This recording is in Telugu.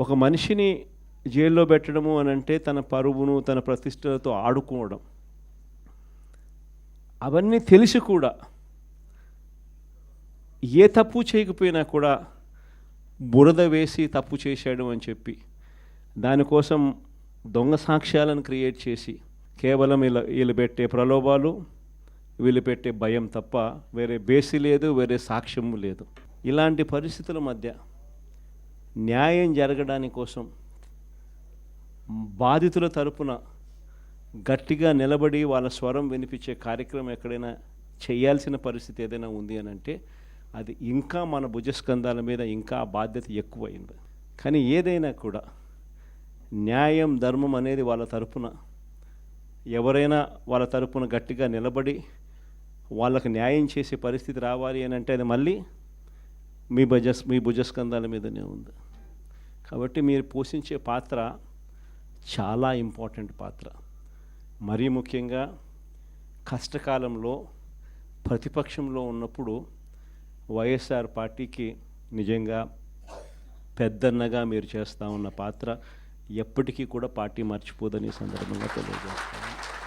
ఒక మనిషిని జైల్లో పెట్టడము అని అంటే తన పరువును తన ప్రతిష్టలతో ఆడుకోవడం, అవన్నీ తెలిసి కూడా ఏ తప్పు చేయకపోయినా కూడా బురద వేసి తప్పు చేశాడు అని చెప్పి దానికోసం దొంగ సాక్ష్యాలను క్రియేట్ చేసి కేవలం వీళ్ళు పెట్టే ప్రలోభాలు, వీళ్ళు పెట్టే భయం తప్ప వేరే బేసి లేదు, వేరే సాక్ష్యము లేదు. ఇలాంటి పరిస్థితుల మధ్య న్యాయం జరగడానికి కోసం బాధితుల తరపున గట్టిగా నిలబడి వాళ్ళ స్వరం వినిపించే కార్యక్రమం ఎక్కడైనా చేయాల్సిన పరిస్థితి ఏదైనా ఉంది అని అంటే అది ఇంకా మన భుజస్కంధాల మీద ఇంకా బాధ్యత ఎక్కువైంది. కానీ ఏదైనా కూడా న్యాయం ధర్మం అనేది వాళ్ళ తరపున ఎవరైనా వాళ్ళ తరపున గట్టిగా నిలబడి వాళ్ళకు న్యాయం చేసే పరిస్థితి రావాలి అని అంటే అది మళ్ళీ మీ భుజస్కంధాల మీదనే ఉంది. కాబట్టి మీరు పోషించే పాత్ర చాలా ఇంపార్టెంట్ పాత్ర. మరీ ముఖ్యంగా కష్టకాలంలో ప్రతిపక్షంలో ఉన్నప్పుడు వైఎస్ఆర్ పార్టీకి నిజంగా పెద్దన్నగా మీరు చేస్తూ ఉన్న పాత్ర ఎప్పటికీ కూడా పార్టీ మర్చిపోదని సందర్భంగా తెలియజేస్తాను.